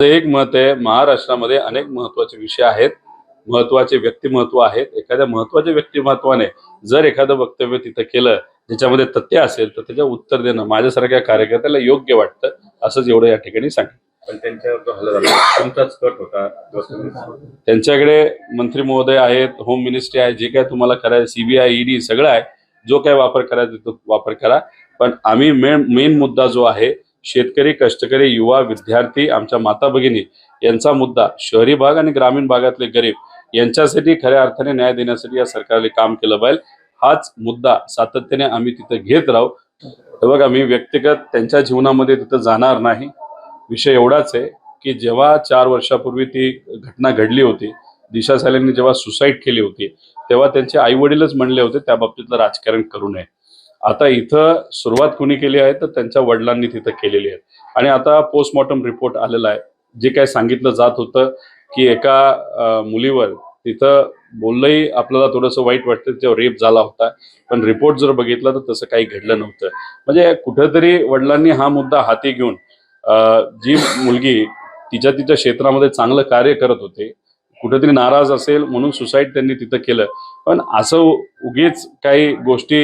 एक मत आहे, महाराष्ट्रामध्ये अनेक महत्त्वाचे विषय आहेत, महत्त्वाचे व्यक्तिमत्व आहेत. एखाद्या महत्त्वाच्या व्यक्तिमत्वाने जर एखादं वक्तव्य तिथं केलं, ज्याच्यामध्ये तथ्य असेल, तर त्याचं उत्तर देणं माझ्यासारख्या कार्यकर्त्याला योग्य वाटतं. असंच एवढं या ठिकाणी सांगेन. पण त्यांच्यावर जो हल्ला झाला तुमचाच कट होता. त्यांच्याकडे मंत्री महोदय आहेत, होम मिनिस्ट्री आहे, जे काय तुम्हाला करायचं सीबीआय ईडी सगळं आहे. जो काय वापर करायचा तो वापर करा. पण आम्ही मेन मुद्दा जो आहे, शेतकरी, कष्टकरी, युवा, विद्यार्थी, आमच्या माता भगिनी यांचा मुद्दा, शहरी भाग आणि ग्रामीण भागातले गरीब यांच्यासाठी खऱ्या अर्थाने न्याय देण्यासाठी या सरकारने काम केलं पाहिजे. हाच मुद्दा सातत्याने आम्ही तिथे घेत राहू. तर बघा, मी व्यक्तिगत त्यांच्या जीवनामध्ये तिथं जाणार नाही. विषय एवढाच आहे की जेव्हा 4 वर्षापूर्वी ती घटना घडली होती, दिशा सालेंनी जेव्हा सुसाईड केली होती, तेव्हा त्यांचे आई वडीलच म्हणले होते त्या बाबतीतलं राजकारण करू नये. आता इथं सुरुवात कोणी केली आहे, तर त्यांच्या वडिलांनी तिथं केलेली आहे. आणि आता पोस्टमॉर्टम रिपोर्ट आलेला आहे. जे काय सांगितलं जात होतं की एका मुलीवर तिथं बोललंही आपल्याला थोडंसं वाईट वाटतं, जेव्हा रेप झाला होता. पण रिपोर्ट जर बघितला तर तसं काही घडलं नव्हतं. म्हणजे कुठेतरी वडिलांनी हा मुद्दा हाती घेऊन जी मुलगी तिच्या तिच्या क्षेत्रामध्ये चांगलं कार्य करत होते, कुठेतरी नाराज असेल म्हणून सुसाईड त्यांनी तिथं केलं. पण असं उगीच काही गोष्टी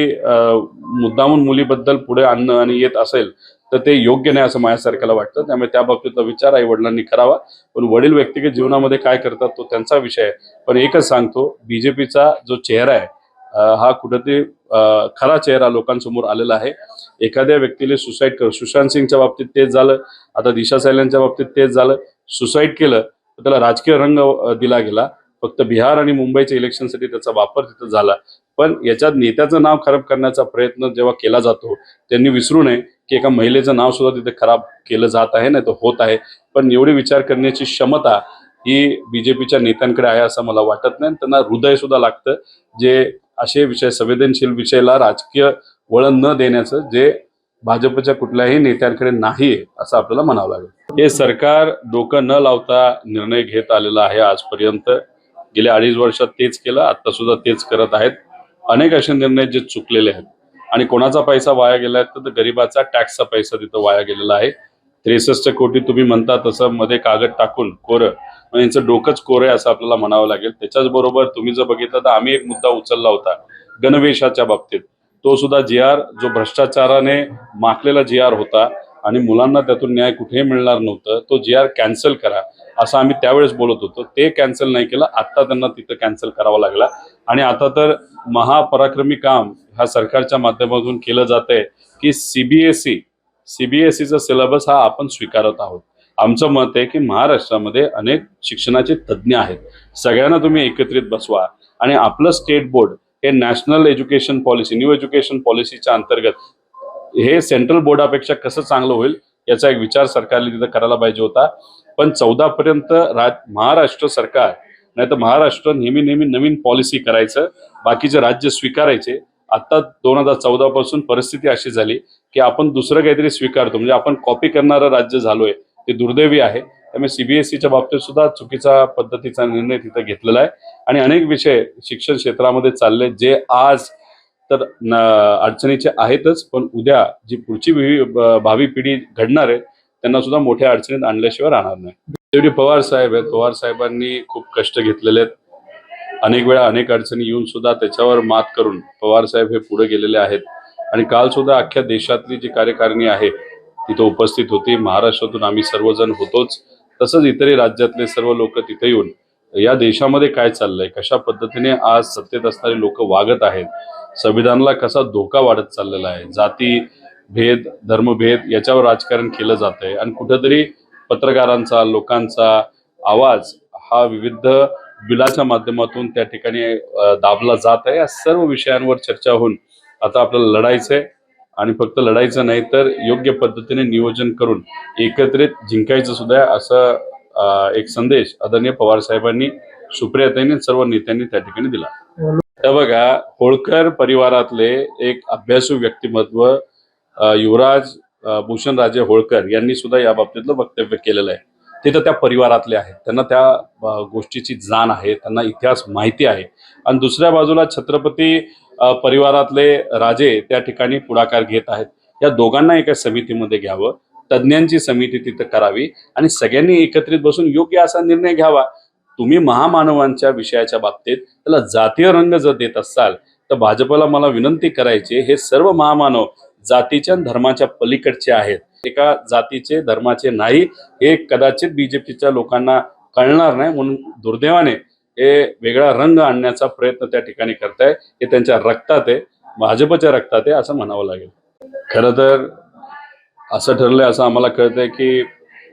मुद्दामून मुलीबद्दल पुढे आणणं आणि येत असेल तर ते योग्य नाही असं माझ्यासारख्याला वाटतं. त्यामुळे त्या बाबतीतला विचार आई वडिलांनी करावा. पण वडील व्यक्तिगत जीवनामध्ये काय करतात तो त्यांचा विषय आहे. पण एकच सांगतो, बीजेपीचा जो चेहरा आहे हा कुठेतरी खरा चेहरा लोकांसमोर आलेला आहे. एखाद्या व्यक्तीने सुसाईड कर, सुशांत सिंगच्या बाबतीत तेच झालं, आता दिशा सायलेंच्या बाबतीत तेच झालं. सुसाईड केलं तर त्याला राजकीय रंग दिला गेला. फक्त बिहार आणि मुंबईच्या इलेक्शनसाठी त्याचा वापर तिथं झाला. पण याच्यात नेत्याचं नाव खराब करण्याचा प्रयत्न जेव्हा केला जातो, त्यांनी विसरू नये की एका महिलेचं नाव सुद्धा तिथे खराब केलं जात आहे, नाही तर होत आहे. पण एवढी विचार करण्याची क्षमता ही बीजेपीच्या नेत्यांकडे आहे असं मला वाटत नाही. त्यांना हृदय सुद्धा लागतं, जे असे विषय, संवेदनशील विषयाला राजकीय वळण न देण्याचं, जे भाजपच्या कुठल्याही नेत्यांकडे नाही असं आपल्याला म्हणावं लागेल. हे सरकार डोकं न लावता निर्णय घेत आलेला आहे आजपर्यंत. गेल्या 2.5 वर्षात तेच केलं, आता सुद्धा तेच करत आहेत. अनेक असे निर्णय जे चुकलेले आहेत. आणि कोणाचा पैसा वाया गेलाय तर गरिबाचा टॅक्सचा पैसा तिथं वाया गेलेला आहे. 63 कोटी तुम्ही म्हणता तसं मध्ये कागद टाकून कोरं, म्हणजे यांचं डोकंच कोरं आहे असं आपल्याला म्हणावं लागेल. त्याच्याच बरोबर तुम्ही जर बघितलं तर आम्ही एक मुद्दा उचलला होता गणवेशाच्या बाबतीत. तो सुद्धा जी-आर जो भ्रष्टाचाराने माखलेला जी-आर होता आणि मुलांना त्यातून न्याय कुठेही मिळणार नव्हतं, तो जी-आर कॅन्सल करा असं आम्ही त्यावेळेस बोलत होतो. ते कॅन्सल नाही केलं, आता त्यांना तिथं कॅन्सल करावा लागला. आणि आता तर महापराक्रमी काम ह्या सरकारच्या माध्यमातून केलं जात आहे की सीबीएसईचा सिलेबस हा आपण स्वीकारत आहोत. आमचं मत आहे की महाराष्ट्रामध्ये अनेक शिक्षणाचे तज्ज्ञ आहेत, सगळ्यांना तुम्ही एकत्रित बसवा आणि आपलं स्टेट बोर्ड हे national education policy, new education पॉलिसीच्या अंतर्गत हे सेंट्रल बोर्डापेक्षा कसं चांगलं होईल याचा एक विचार सरकारने तिथं करायला पाहिजे होता. पण 14 पर्यंत महाराष्ट्र सरकार, नाही तर महाराष्ट्र नेहमी नवीन पॉलिसी करायचं, बाकीचे राज्य स्वीकारायचे. आता 2014 पासून परिस्थिती अशी झाली की आपण दुसरं काहीतरी स्वीकारतो, म्हणजे आपण कॉपी करणारं राज्य झालोय. ते दुर्दैवी आहे. त्यामुळे सीबीएसईच्या बाबतीत सुद्धा चुकीचा पद्धतीचा निर्णय तिथं घेतलेला आहे. आणि अनेक विषय शिक्षण क्षेत्रामध्ये चालले जे आज तर अडचणीचे आहेतच, पण उद्या जी पुढची भावी पिढी घडणार आहे त्यांना सुद्धा मोठ्या अडचणीत आणल्याशिवाय राहणार नाही. शेवटी पवार साहेब आहेत, पवार साहेबांनी खूप कष्ट घेतलेले आहेत. अनेक वेळा अनेक अडचणी येऊन सुद्धा त्याच्यावर मात करून पवार साहेब हे पुढे गेलेले आहेत. आणि काल सुद्धा अख्ख्या देशातली जी कार्यकारिणी आहे तिथं उपस्थित होती. महाराष्ट्रातून आम्ही सर्वजण होतोच, तसंच इतरही राज्यातले सर्व लोक तिथे येऊन या देशामध्ये काय चाललंय, कशा पद्धतीने आज सत्तेत असणारे लोक वागत आहेत, संविधानाला कसा धोका वाढत चाललेला आहे, जाती भेद, धर्मभेद याच्यावर राजकारण केलं जात आहे. आणि कुठेतरी पत्रकारांचा, लोकांचा आवाज हा विविध बिलाच्या माध्यमातून त्या ठिकाणी दाबला जात आहे. या सर्व विषयांवर चर्चा होऊन आता आपल्याला लढायचंय. आणि फक्त लढायचं नाही तर योग्य पद्धतीने नियोजन करून एकत्रित जिंकायचं सुद्धा, असं एक संदेश आदरणीय पवार साहेबांनी, सुप्रियाताईंनी, सर्व नेत्यांनी त्या ठिकाणी दिला. तर बघा, होळकर परिवारातले एक अभ्यासू व्यक्तिमत्व युवराज भूषणराजे होळकर यांनी सुद्धा या बाबतीतलं वक्तव्य केलेलं आहे. ते तर त्या परिवारातले आहेत, त्यांना त्या गोष्टीची जाण आहे, त्यांना इतिहास माहिती आहे. आणि दुसऱ्या बाजूला छत्रपती परिवारातले राजे त्या ठिकाणी पुढाकार घेत आहेत. या दोघांना एका समितीमध्ये घ्यावं, तज्ज्ञांची समिती तिथं करावी आणि सगळ्यांनी एकत्रित बसून योग्य असा निर्णय घ्यावा. तुम्ही महामानवांच्या विषयाच्या बाबतीत त्याला जातीय रंग जर देत असाल तर भाजपला मला विनंती करायची, हे सर्व महामानव जातीच्या आणि धर्माच्या पलीकडचे आहेत, एका जातीचे धर्माचे नाही. हे कदाचित बीजेपीच्या लोकांना कळणार नाही, म्हणून दुर्दैवाने हे वेगळा रंग आणण्याचा प्रयत्न त्या ठिकाणी करताय. हे त्यांच्या रक्तात आहे, भाजपच्या रक्तात आहे असं म्हणावं लागेल. खरं तर असं ठरलंय, असं आम्हाला कळतंय की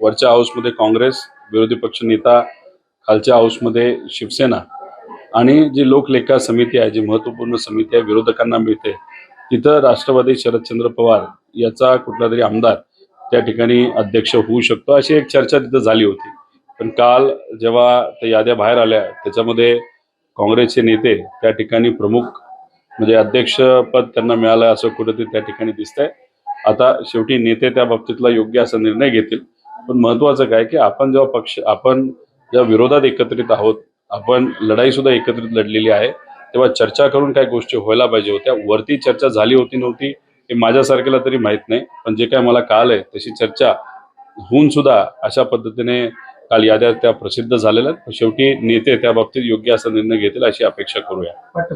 वरच्या हाऊसमध्ये काँग्रेस विरोधी पक्ष नेता, खालच्या हाऊसमध्ये शिवसेना आणि जी लोकलेखा समिती आहे, जी महत्त्वपूर्ण समिती आहे विरोधकांना मिळते, तिथं राष्ट्रवादी शरदचंद्र पवार याचा कुठला तरी आमदार त्या ठिकाणी अध्यक्ष होऊ शकतो अशी एक चर्चा तिथं झाली होती. पण काल जेव्हा त्या याद्या बाहेर आल्या त्याच्यामध्ये काँग्रेसचे नेते त्या ठिकाणी प्रमुख म्हणजे अध्यक्षपद त्यांना मिळालं असं कुठेतरी त्या ठिकाणी दिसतंय. आता शेवटी नेते त्या बाबतीतला योग्य असा निर्णय घेतील. पण महत्वाचं काय की आपण जेव्हा विरोधात एकत्रित आहोत, आपण लढाई सुद्धा एकत्रित लढलेली आहे, तेव्हा चर्चा करून काय गोष्टी व्हायला पाहिजे होत्या. वरती चर्चा झाली होती नव्हती हे माझ्यासारख्याला तरी माहित नाही, पण जे काय मला कळालंय तशी चर्चा होऊन सुद्धा अशा पद्धतीने काल याद्या त्या प्रसिद्ध झालेल्या आहेत. शेवटी नेते त्या बाबतीत योग्य असा निर्णय घेतील अशी अपेक्षा करूया.